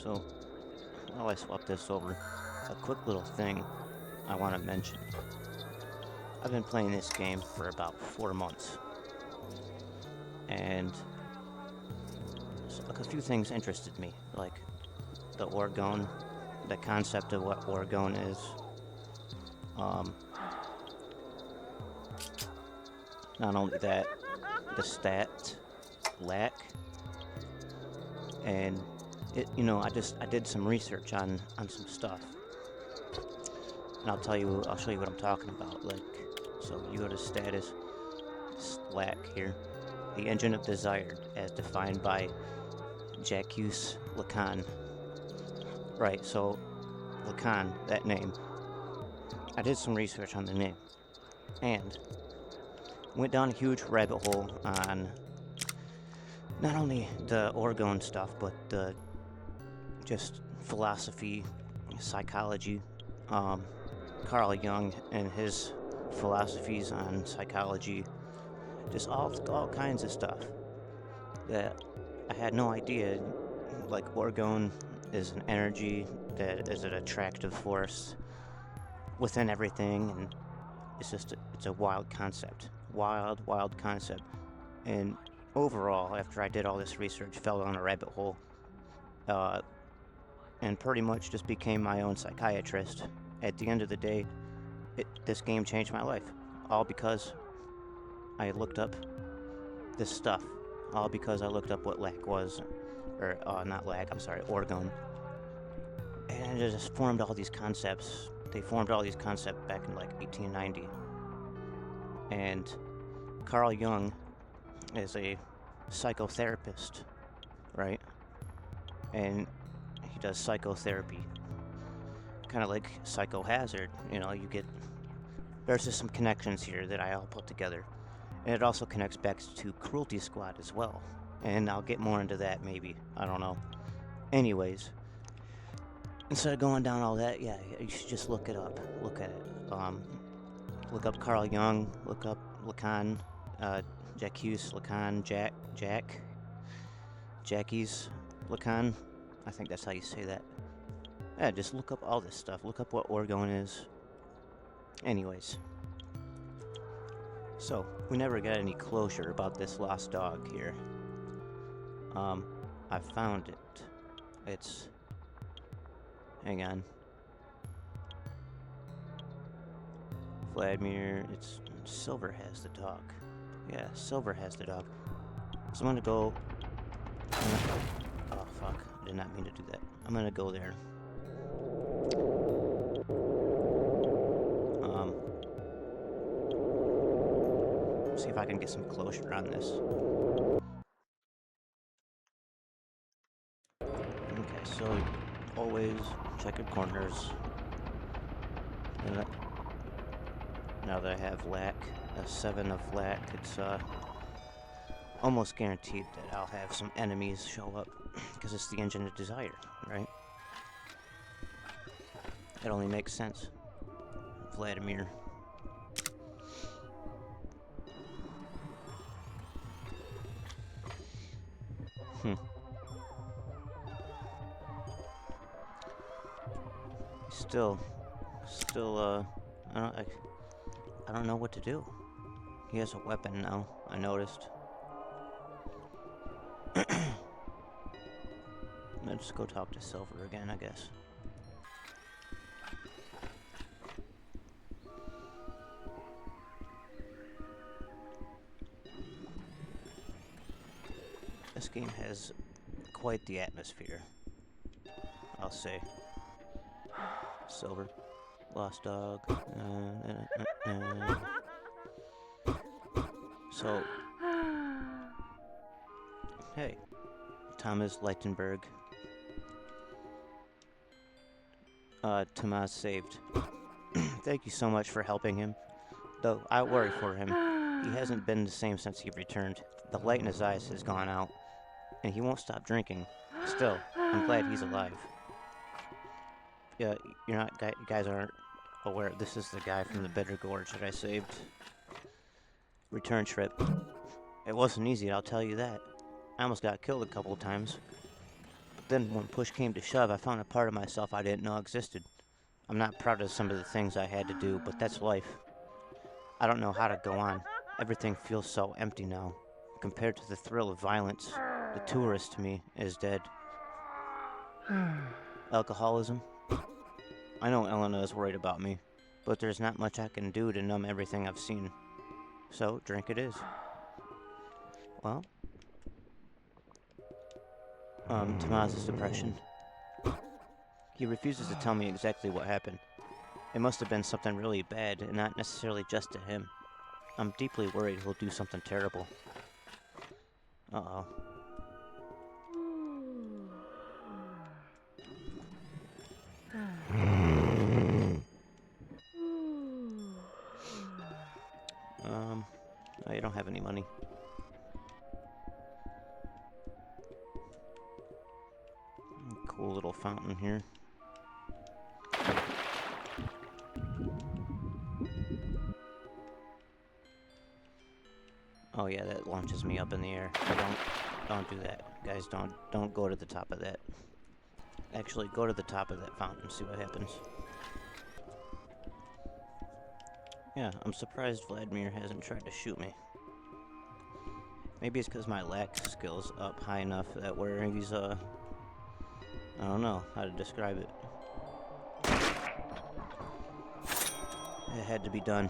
So, while I swap this over, a quick little thing I want to mention. I've been playing this game for about 4 months, and a few things interested me, like the orgone, the concept of what orgone is, um, not only that, the stat, lack, and I did some research on some stuff, and I'll show you what I'm talking about. Like, so you go to status, lack here, the engine of desire, as defined by Jacques Lacan. Right, so Lacan, that name. I did some research on the name, and went down a huge rabbit hole on not only the orgone stuff, but the just philosophy, psychology. Um, Carl Jung and his philosophies on psychology, just all kinds of stuff that I had no idea. Like orgone is an energy that is an attractive force within everything, and it's a wild concept, wild concept. And overall, after I did all this research, fell down a rabbit hole, uh, and pretty much just became my own psychiatrist. At the end of the day, this game changed my life, all because I looked up this stuff, all because I looked up what lack was, or not lack, I'm sorry, orgone, and it just formed all these concepts. They formed all these concepts back in like 1890, and Carl Jung is a psychotherapist, right? And he does psychotherapy, kind of like psychohazard. You get there's just some connections here that I all put together, and it also connects back to Cruelty Squad as well. And I'll get more into that maybe. I don't know. Anyways, instead of going down all that, yeah, you should just look it up. Look at it. Look up Carl Jung. Look up Lacan. Jacques Lacan. Jackie's Lacan. I think that's how you say that. Yeah, just look up all this stuff. Look up what orgone is. Anyways. So, we never got any closure about this lost dog here. I found it. It's... Hang on. Vladimir, it's... Silver has the dog. Yeah, Silver has the dog. So I'm gonna go... Oh, fuck. I did not mean to do that. I'm gonna go there. See if I can get some closure on this. Okay, so always check your corners. And now that I have lack, a 7 of lack, it's almost guaranteed that I'll have some enemies show up, because it's the engine of desire, right? It only makes sense. Vladimir. Still, I don't know what to do. He has a weapon now, I noticed. Let's go talk to Silver again, I guess. This game has quite the atmosphere, I'll say. Silver. Lost dog. So, hey, Thomas Lichtenberg. Tomas saved. Thank you so much for helping him. Though, I worry for him. He hasn't been the same since he returned. The light in his eyes has gone out, and he won't stop drinking. Still, I'm glad he's alive. Yeah, you guys aren't aware. This is the guy from the Bitter Gorge that I saved. Return trip. It wasn't easy, I'll tell you that. I almost got killed a couple of times. But Then, when push came to shove, I found a part of myself I didn't know existed. I'm not proud of some of the things I had to do, but that's life. I don't know how to go on. Everything feels so empty now. Compared to the thrill of violence, the tourist to me is dead. Alcoholism? I know Elena is worried about me, but there's not much I can do to numb everything I've seen. So, drink it is. Well, Tomas's depression. He refuses to tell me exactly what happened. It must have been something really bad, and not necessarily just to him. I'm deeply worried he'll do something terrible. Uh-oh. Oh, you don't have any money. Cool little fountain here. Oh yeah, that launches me up in the air. Don't do that. Guys, don't go to the top of that. Actually, go to the top of that fountain and see what happens. Yeah, I'm surprised Vladimir hasn't tried to shoot me. Maybe it's because my lack skill's up high enough that where he's, I don't know how to describe it. It had to be done.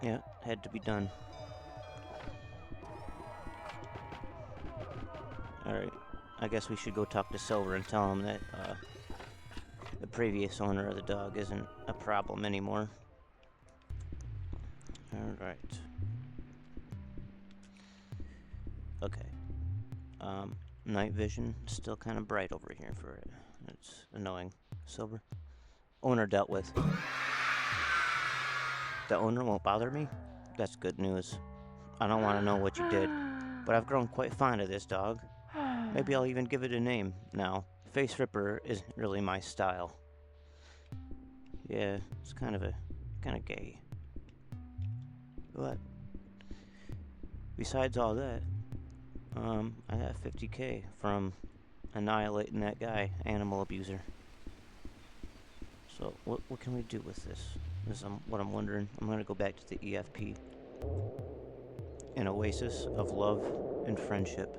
Yeah, had to be done. Alright, I guess we should go talk to Silver and tell him that, the previous owner of the dog isn't a problem anymore. Alright. Okay. Night vision is still kind of bright over here for it. It's annoying. Silver. Owner dealt with. The owner won't bother me? That's good news. I don't want to know what you did, but I've grown quite fond of this dog. Maybe I'll even give it a name now. Face Ripper isn't really my style. Yeah, it's kind of gay. But besides all that, I got 50K from annihilating that guy, animal abuser. So what can we do with this? Is what I'm wondering. I'm gonna go back to the EFP. An oasis of love and friendship.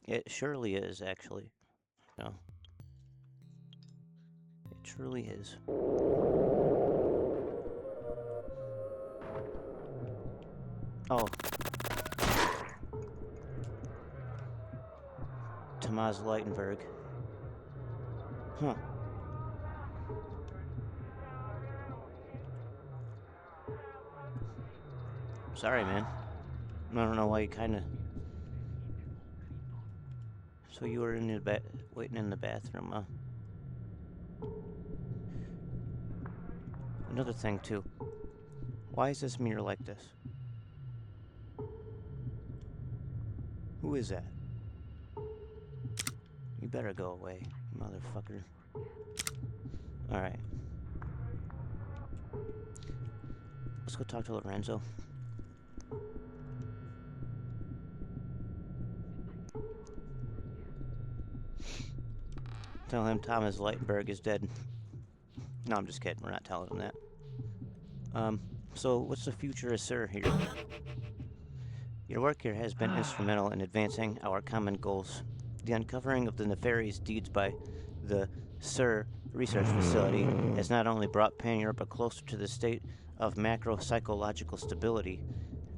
It surely is, actually. No. It truly is. Oh. Tomas Leitenberg. Huh. Sorry, man. I don't know why you kinda... So you were in the waiting in the bathroom, huh? Another thing, too. Why is this mirror like this? Who is that? You better go away, motherfucker. Alright. Let's go talk to Lorenzo. Tell him Thomas Leitenberg is dead. No, I'm just kidding. We're not telling him that. So what's the future of Sir here? Your work here has been instrumental in advancing our common goals. The uncovering of the nefarious deeds by the Sir Research Facility has not only brought Pan-Europe closer to the state of macro-psychological stability,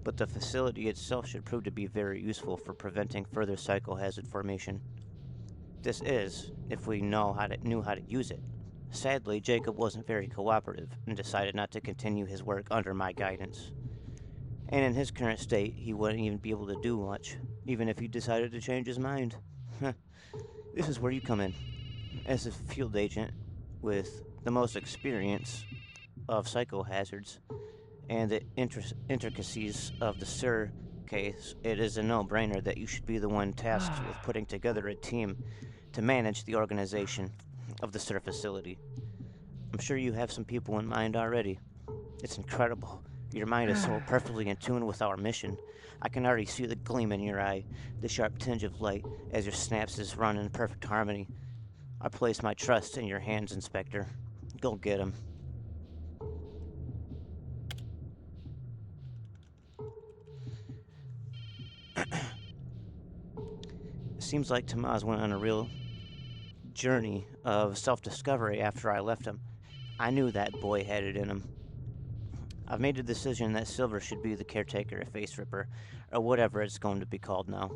but the facility itself should prove to be very useful for preventing further psychohazard formation. This is, if we knew how to use it. Sadly, Jacob wasn't very cooperative and decided not to continue his work under my guidance. And in his current state, he wouldn't even be able to do much, even if he decided to change his mind. This is where you come in. As a field agent with the most experience of psychohazards and the intricacies of the Sir case, it is a no-brainer that you should be the one tasked with putting together a team to manage the organization of the Sir facility. I'm sure you have some people in mind already. It's incredible. Your mind is so perfectly in tune with our mission. I can already see the gleam in your eye, the sharp tinge of light as your synapses run in perfect harmony. I place my trust in your hands, Inspector. Go get him. It seems like Tomas went on a real journey of self-discovery after I left him. I knew that boy had it in him. I've made a decision that Silver should be the caretaker of Face Ripper, or whatever it's going to be called now.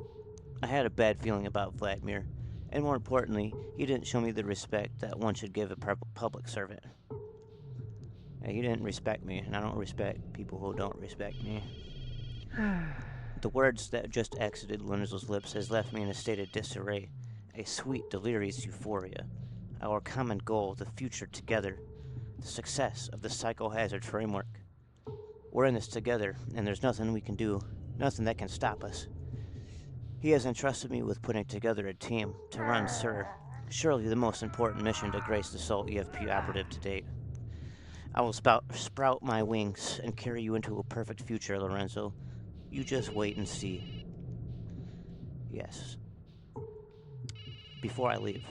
I had a bad feeling about Vladimir, and more importantly, he didn't show me the respect that one should give a public servant. Yeah, he didn't respect me, and I don't respect people who don't respect me. The words that just exited Lorenzo's lips has left me in a state of disarray, a sweet, delirious euphoria. Our common goal, the future together, the success of the psychohazard framework. We're in this together, and there's nothing we can do, nothing that can stop us. He has entrusted me with putting together a team to run Sir, surely the most important mission to grace the sole EFP operative to date. I will sprout my wings and carry you into a perfect future, Lorenzo. You just wait and see. Yes. Before I leave,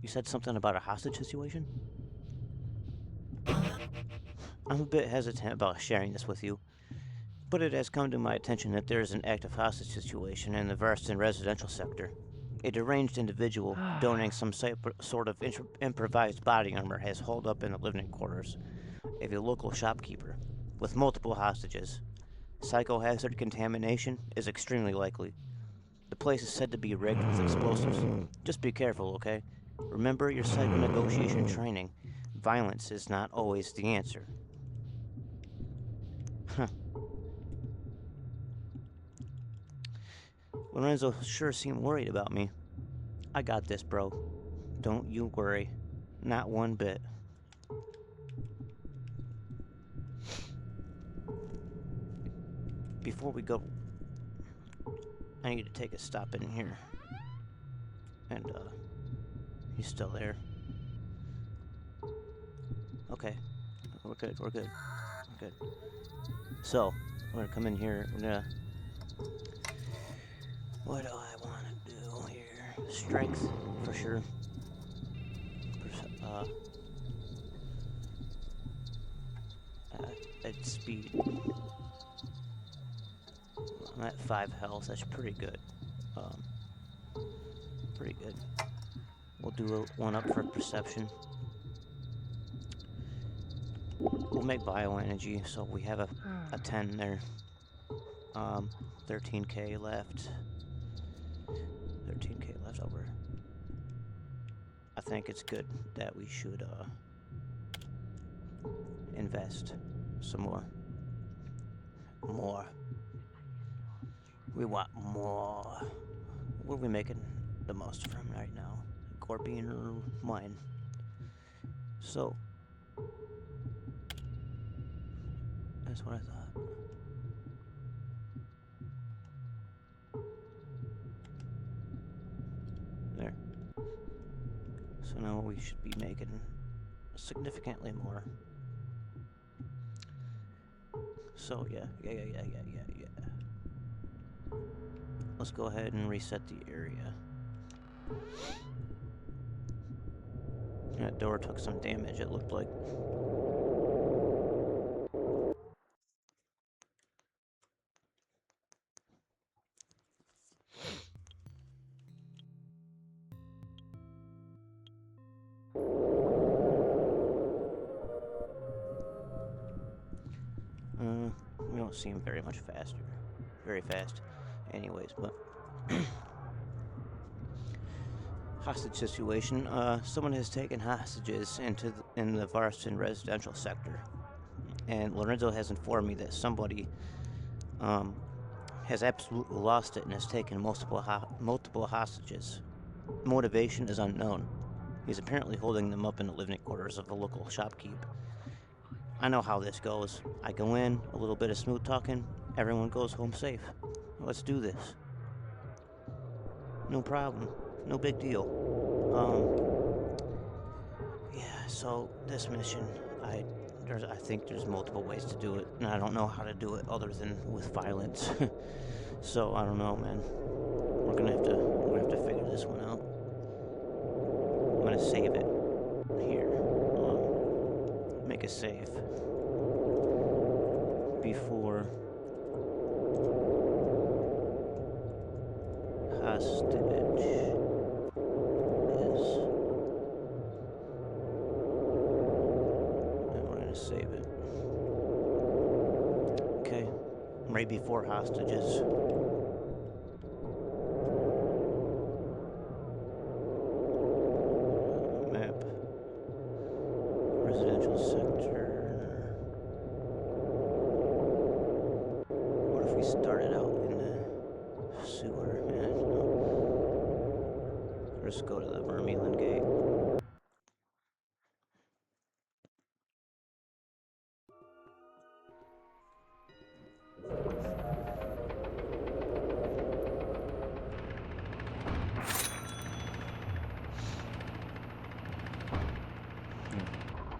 you said something about a hostage situation? I'm a bit hesitant about sharing this with you, but it has come to my attention that there is an active hostage situation in the Varston residential sector. A deranged individual donating some sort of improvised body armor has holed up in the living quarters of a local shopkeeper, with multiple hostages. Psychohazard contamination is extremely likely. The place is said to be rigged with explosives. Just be careful, okay? Remember your psycho negotiation training. Violence is not always the answer. Huh. Lorenzo sure seemed worried about me. I got this, bro. Don't you worry. Not one bit. Before we go, I need to take a stop in here. And, he's still there. Okay. We're good. So, we're gonna come in here. We're gonna... What do I want to do here? Strength, for sure. At speed. I'm at 5 health. That's pretty good. Pretty good. We'll do one up for perception. We'll make bioenergy, so we have a 10 there. 13k left. 13k left over. I think it's good that we should invest some more. More. We want more. What are we making the most from right now? Corbean or mine? So, that's what I thought. There. So now we should be making significantly more. So yeah. Let's go ahead and reset the area. That door took some damage, it looked like. We don't seem very much faster. Very fast. Anyways, but... hostage situation. Someone has taken hostages in the Varston residential sector. And Lorenzo has informed me that somebody has absolutely lost it and has taken multiple hostages. Motivation is unknown. He's apparently holding them up in the living quarters of a local shopkeep. I know how this goes. I go in, a little bit of smooth talking, everyone goes home safe. Let's do this. No problem. No big deal. Yeah, so this mission, I I think there's multiple ways to do it, and I don't know how to do it other than with violence. So I don't know, man. We're gonna have to figure this one out. I'm gonna save it here. Make a save before hostage is, and we're gonna save it. Okay, right before hostages. Map. Residential sector. What if we started out in the sewer? Man, no. Let's go to the Vermeulen Gate.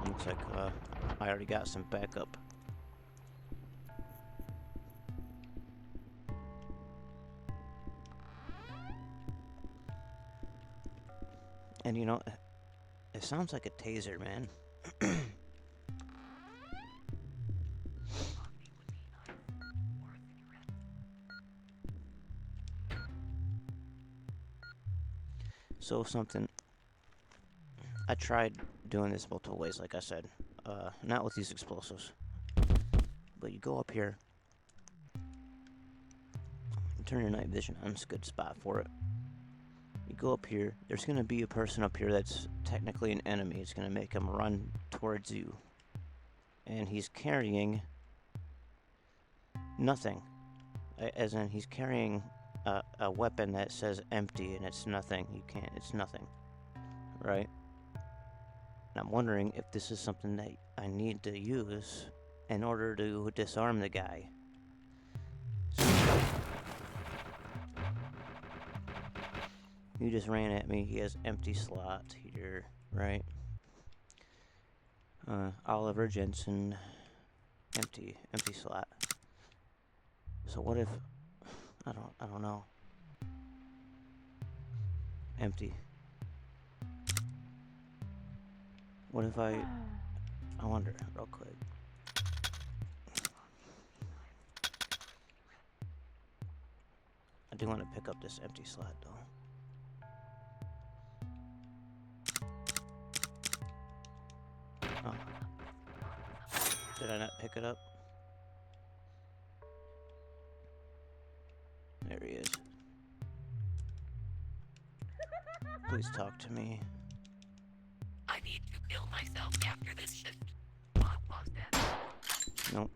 Looks like I already got some backup. And you know, it sounds like a taser, man. So something, I tried doing this multiple ways, like I said. Not with these explosives. But you go up here, turn your night vision on, it's a good spot for it. You go up here, there's going to be a person up here that's technically an enemy. It's going to make him run towards you. And he's carrying nothing. As in, he's carrying a weapon that says empty, and it's nothing. It's nothing. Right? And I'm wondering if this is something that I need to use in order to disarm the guy. So, he just ran at me. He has empty slot here, right? Oliver Jensen, empty slot. So what if I don't know. Empty. What if I wonder real quick. I do want to pick up this empty slot though. Oh. Did I not pick it up? There he is. Please talk to me. I need to kill myself after this shift. What was that? Nope.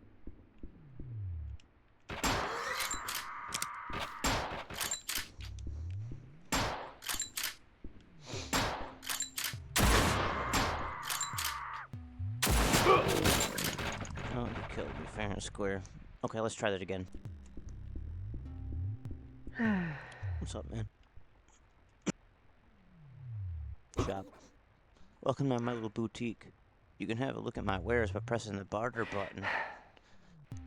Oh, you killed me fair and square. Okay, let's try that again. What's up, man? Shop. Welcome to my little boutique. You can have a look at my wares by pressing the barter button.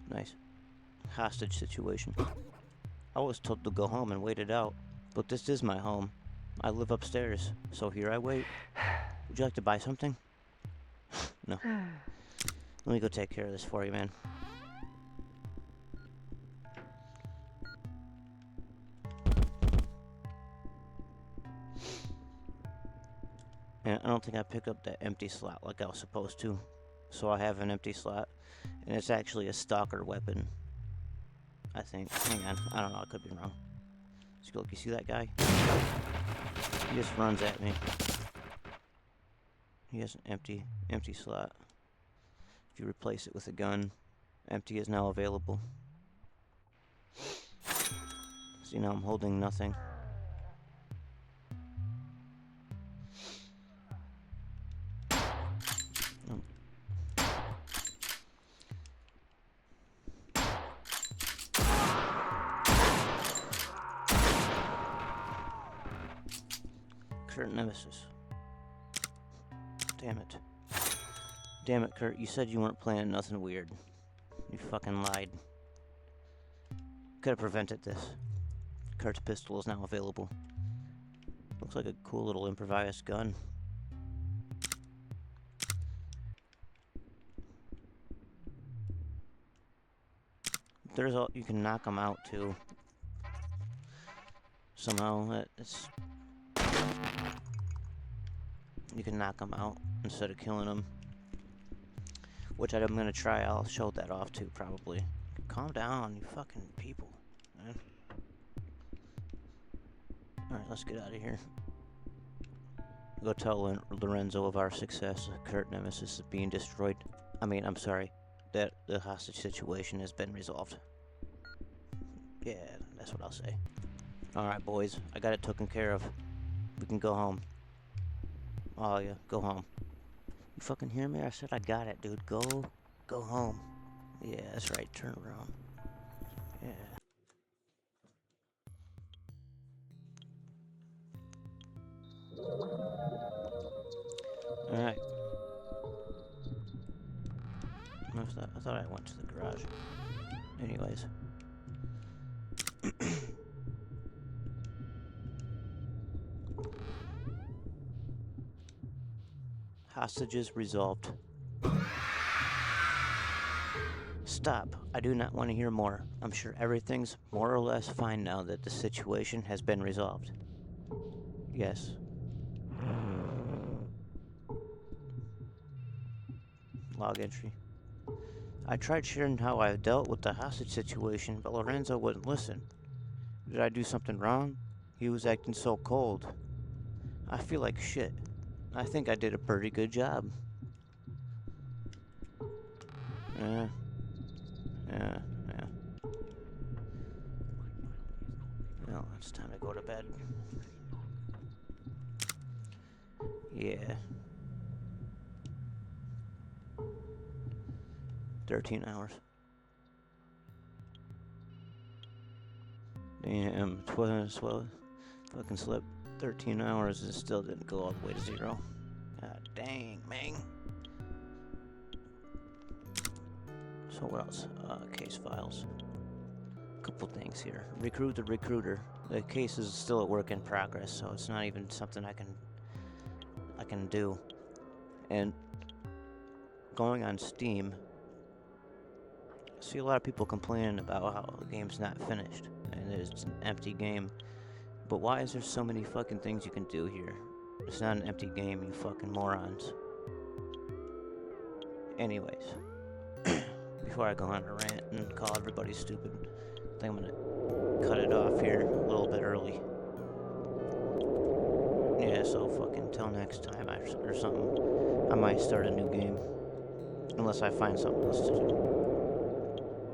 Nice. Hostage situation. I was told to go home and wait it out, but this is my home. I live upstairs, so here I wait. Would you like to buy something? No. Let me go take care of this for you, man. And I don't think I picked up that empty slot like I was supposed to. So I have an empty slot, and it's actually a stalker weapon. I think. Hang on. I don't know. I could be wrong. So look, you see that guy? He just runs at me. He has an empty slot. If you replace it with a gun, empty is now available. See, now I'm holding nothing. Oh. Current nemesis. Damn it. Damn it, Kurt, you said you weren't planning nothing weird. You fucking lied. Could have prevented this. Kurt's pistol is now available. Looks like a cool little improvised gun. There's all you can knock them out too. Somehow you can knock them out instead of killing them, which I'm gonna try. I'll show that off too probably. Calm down, you fucking people. Man. All right, let's get out of here. Go tell Lorenzo of our success. Kurt Nemesis is being destroyed. I'm sorry. That the hostage situation has been resolved. Yeah, that's what I'll say. Alright, boys. I got it taken care of. We can go home. Oh, yeah. Go home. You fucking hear me? I said I got it, dude. Go home. Yeah, that's right. Turn around. Yeah. Alright. I thought I went to the garage. Anyways. Hostages resolved. Stop. I do not want to hear more. I'm sure everything's more or less fine now that the situation has been resolved. Yes. Log entry. I tried sharing how I dealt with the hostage situation, but Lorenzo wouldn't listen. Did I do something wrong? He was acting so cold. I feel like shit. I think I did a pretty good job. Yeah. Well, it's time to go to bed. Yeah. 13 hours. Damn, 12, fucking slept 13 hours and still didn't go all the way to 0. God dang, man. So what else? Case files. Couple things here. Recruit the recruiter. The case is still a work in progress, so it's not even something I can do. And going on Steam, I see a lot of people complaining about how the game's not finished and it's an empty game. But why is there so many fucking things you can do here? It's not an empty game, you fucking morons. Anyways, before I go on a rant and call everybody stupid, I think I'm gonna cut it off here a little bit early. Yeah, so fucking till next time or something. I might start a new game. Unless I find something else to do.